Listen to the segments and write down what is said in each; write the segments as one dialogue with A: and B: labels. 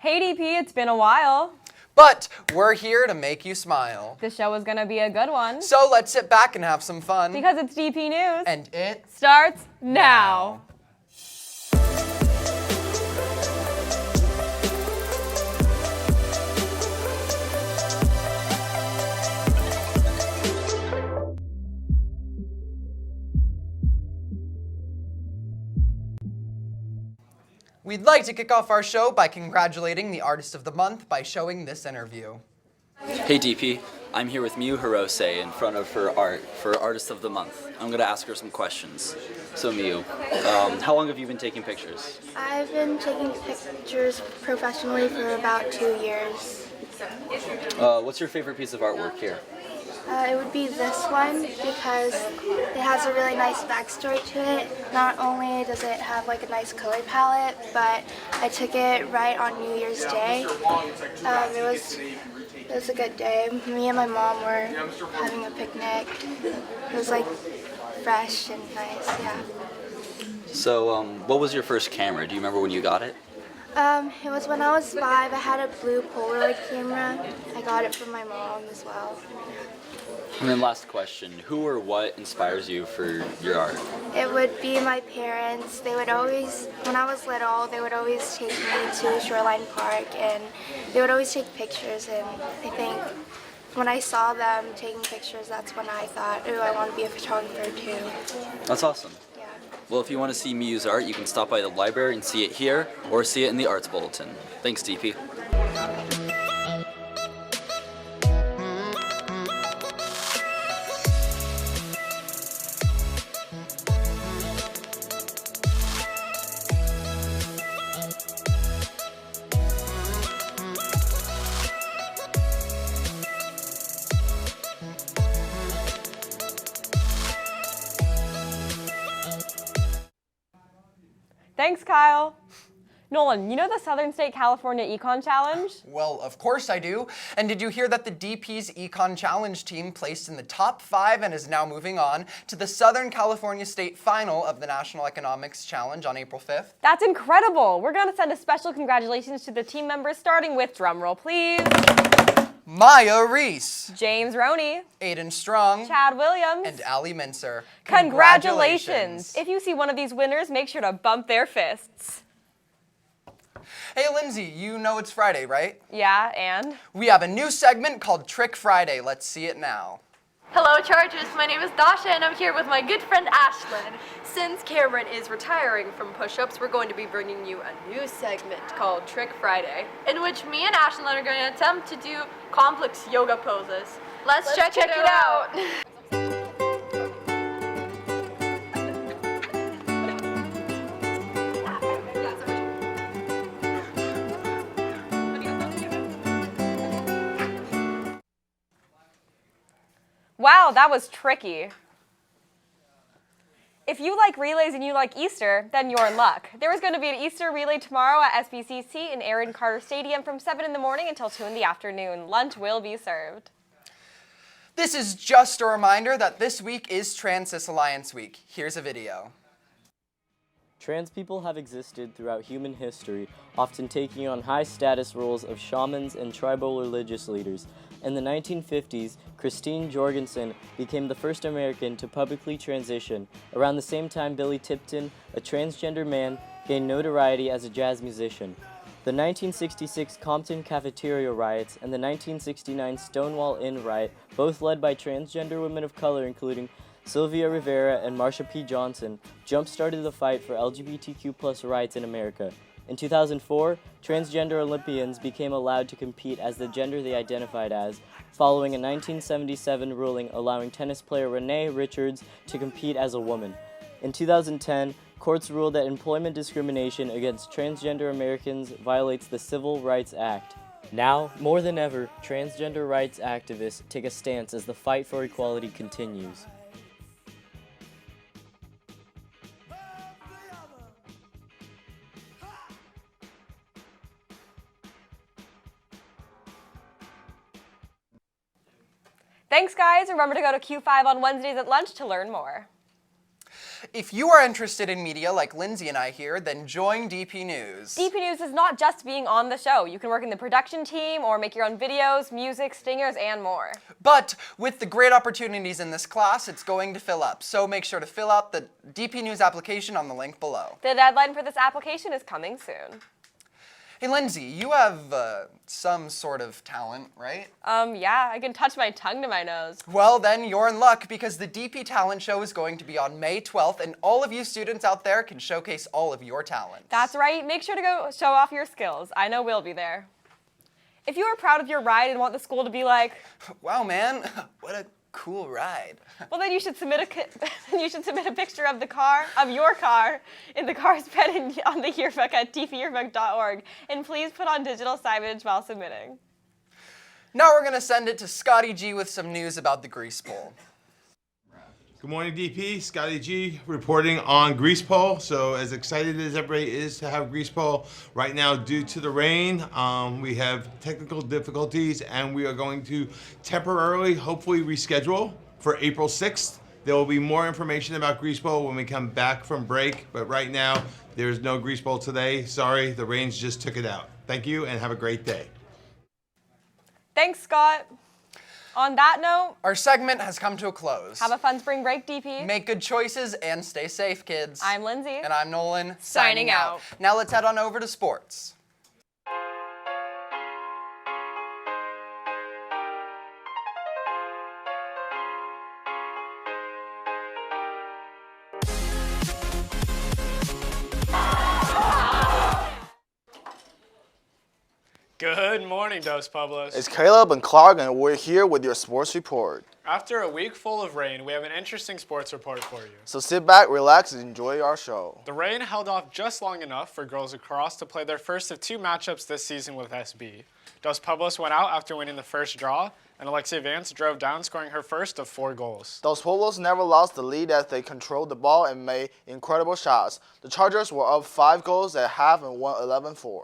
A: Hey DP, it's been a while.
B: But we're here to make you smile.
A: This show is gonna be a good one.
B: So let's sit back and have some fun.
A: Because it's DP News.
B: And it
A: starts now.
B: We'd like to kick off our show by congratulating the Artist of the Month by showing this interview.
C: Hey DP, I'm here with Miu Hirose in front of her art for Artist of the Month. I'm going to ask her some questions. So Miu, how long have you been taking pictures?
D: I've been taking pictures professionally for about 2 years.
C: What's your favorite piece of artwork here?
D: It would be this one because it has a really nice backstory to it. Not only does it have like a nice color palette, but I took it right on New Year's Day. It was a good day. Me and my mom were having a picnic. It was like fresh and nice, yeah.
C: So what was your first camera? Do you remember when you got it?
D: It was when I was 5. I had a blue Polaroid camera. I got it from my mom as well.
C: And then last question, who or what inspires you for your art?
D: It would be my parents. They would always, when I was little, they would always take me to Shoreline Park and they would always take pictures, and I think when I saw them taking pictures, that's when I thought, ooh, I want to be a photographer too.
C: That's awesome.
D: Yeah.
C: Well, if you want to see Miu's art, you can stop by the library and see it here or see it in the Arts Bulletin. Thanks, DP.
A: Thanks, Kyle. Nolan, you know the Southern State California Econ Challenge?
B: Well, of course I do. And did you hear that the DP's Econ Challenge team placed in the top 5 and is now moving on to the Southern California State Final of the National Economics Challenge on April 5th?
A: That's incredible. We're gonna send a special congratulations to the team members, starting with drumroll, please.
B: Maya Reese,
A: James Roney,
B: Aiden Strong,
A: Chad Williams,
B: and Ali Mincer.
A: Congratulations! If you see one of these winners, make sure to bump their fists.
B: Hey Lindsay, you know it's Friday, right?
A: Yeah, and?
B: We have a new segment called Trick Friday. Let's see it now.
E: Hello Chargers, my name is Dasha and I'm here with my good friend Ashlyn. Since Cameron is retiring from push-ups, we're going to be bringing you a new segment called Trick Friday, in which me and Ashlyn are going to attempt to do complex yoga poses. Let's check it out.
A: Wow, that was tricky. If you like relays and you like Easter, then you're in luck. There is going to be an Easter relay tomorrow at SBCC in Aaron Carter Stadium from 7 in the morning until 2 in the afternoon. Lunch will be served.
B: This is just a reminder that this week is Trans Cis Alliance Week. Here's a video.
F: Trans people have existed throughout human history, often taking on high-status roles of shamans and tribal religious leaders. In the 1950s, Christine Jorgensen became the first American to publicly transition. Around the same time, Billy Tipton, a transgender man, gained notoriety as a jazz musician. The 1966 Compton Cafeteria riots and the 1969 Stonewall Inn riot, both led by transgender women of color including Sylvia Rivera and Marsha P. Johnson, jump-started the fight for LGBTQ+ rights in America. In 2004, transgender Olympians became allowed to compete as the gender they identified as, following a 1977 ruling allowing tennis player Renee Richards to compete as a woman. In 2010, courts ruled that employment discrimination against transgender Americans violates the Civil Rights Act. Now, more than ever, transgender rights activists take a stance as the fight for equality continues.
A: Thanks, guys. Remember to go to Q5 on Wednesdays at lunch to learn more.
B: If you are interested in media like Lindsey and I here, then join DP News.
A: DP News is not just being on the show. You can work in the production team or make your own videos, music, stingers, and more.
B: But with the great opportunities in this class, it's going to fill up. So make sure to fill out the DP News application on the link below.
A: The deadline for this application is coming soon.
B: Hey Lindsey, you have some sort of talent, right?
A: Yeah, I can touch my tongue to my nose.
B: Well, then you're in luck because the DP Talent Show is going to be on May 12th, and all of you students out there can showcase all of your talents.
A: That's right. Make sure to go show off your skills. I know we'll be there. If you are proud of your ride and want the school to be like,
B: wow, man, what a cool ride.
A: well, then you should submit a picture of your car, in the car's bed on the yearbook at dpyearbook.org, and please put on digital signage while submitting.
B: Now we're gonna send it to Scotty G with some news about the Grease Bowl.
G: Good morning, DP. Scotty G reporting on Grease Bowl. So as excited as everybody is to have Grease Bowl, right now due to the rain, we have technical difficulties and we are going to temporarily, hopefully reschedule for April 6th. There will be more information about Grease Bowl when we come back from break, but right now there's no Grease Bowl today. Sorry, the rains just took it out. Thank you and have a great day.
A: Thanks, Scott. On that note,
B: our segment has come to a close.
A: Have a fun spring break, DP.
B: Make good choices and stay safe, kids.
A: I'm Lindsey.
B: And I'm Nolan.
A: Signing out.
B: Now let's head on over to sports.
H: Good morning, Dos Pueblos.
I: It's Caleb and Clark, and we're here with your sports report.
H: After a week full of rain, we have an interesting sports report for you.
I: So sit back, relax, and enjoy our show.
H: The rain held off just long enough for girls lacrosse to play their first of two matchups this season with SB. Dos Pueblos went out after winning the first draw, and Alexia Vance drove down, scoring her first of 4 goals.
I: Dos Pueblos never lost the lead as they controlled the ball and made incredible shots. The Chargers were up 5 goals at half and won 11-4.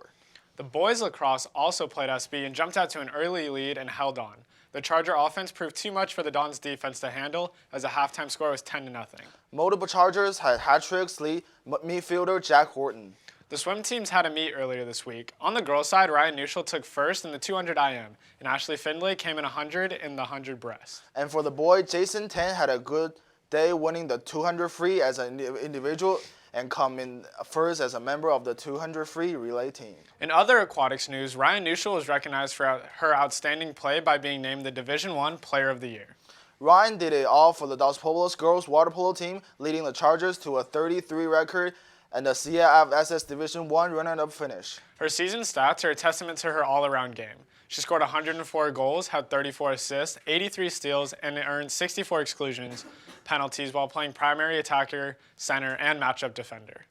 H: The boys lacrosse also played SB and jumped out to an early lead and held on. The Charger offense proved too much for the Dons defense to handle as the halftime score was 10-0.
I: Multiple Chargers had hat tricks lead midfielder Jack Horton.
H: The swim teams had a meet earlier this week. On the girls' side, Ryan Neuschel took first in the 200 IM, and Ashley Findlay came in 100 in the 100 breast.
I: And for the boy, Jason Tan had a good day winning the 200 free as an individual and come in first as a member of the 200 free relay team.
H: In other aquatics news, Ryan Neuschel was recognized for her outstanding play by being named the Division I Player of the Year.
I: Ryan did it all for the Dos Pueblos girls water polo team, leading the Chargers to a 33 record and the CFSS Division I runner-up finish.
H: Her season stats are a testament to her all-around game. She scored 104 goals, had 34 assists, 83 steals, and earned 64 exclusions penalties while playing primary attacker, center, and matchup defender.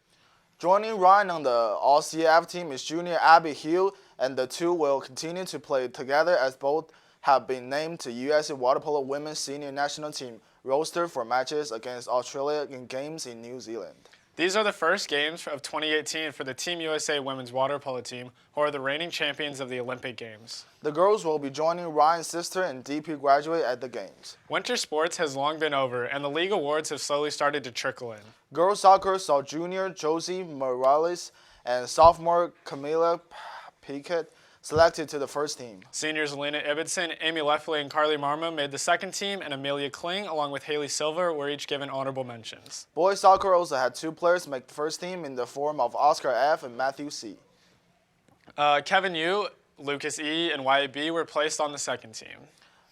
I: Joining Ryan on the All-CF team is junior Abby Hill, and the two will continue to play together as both have been named to USA Water Polo Women's Senior National Team roster for matches against Australia in games in New Zealand.
H: These are the first games of 2018 for the Team USA Women's Water Polo team, who are the reigning champions of the Olympic Games.
I: The girls will be joining Ryan's sister and DP graduate at the Games.
H: Winter sports has long been over, and the league awards have slowly started to trickle in.
I: Girls soccer saw junior Josie Morales and sophomore Camila Piquet selected to the first team.
H: Seniors Lena Ibbotson, Amy Leffley, and Carly Marma made the second team, and Amelia Kling, along with Haley Silver, were each given honorable mentions.
I: Boys soccer also had 2 players make the first team in the form of Oscar F. and Matthew C.
H: Kevin Yu, Lucas E., and Wyatt B. were placed on the second team.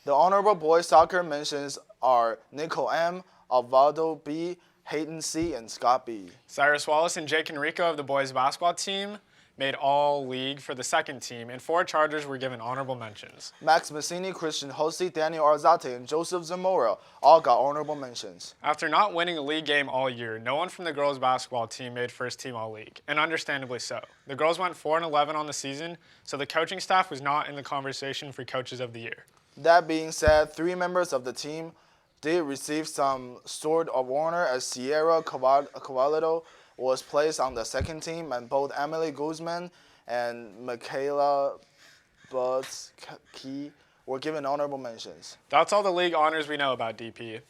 I: The honorable boys soccer mentions are Nicole M., Alvaro B., Hayden C., and Scott B.
H: Cyrus Wallace and Jake Enrico of the boys basketball team made all-league for the second team, and 4 Chargers were given honorable mentions.
I: Max Massini, Christian Hosey, Daniel Arzate, and Joseph Zamora all got honorable mentions.
H: After not winning a league game all year, no one from the girls' basketball team made first team all-league, and understandably so. The girls went 4-11 on the season, so the coaching staff was not in the conversation for coaches of the year.
I: That being said, 3 members of the team did receive some sort of honor as Sierra Cavallo was placed on the second team, and both Emily Guzman and Michaela Butsky were given honorable mentions.
H: That's all the league honors we know about DP.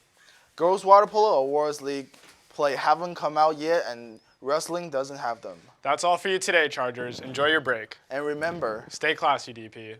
I: Girls Water Polo Awards League play haven't come out yet, and wrestling doesn't have them.
H: That's all for you today, Chargers. Enjoy your break.
I: And remember,
H: Stay classy, DP.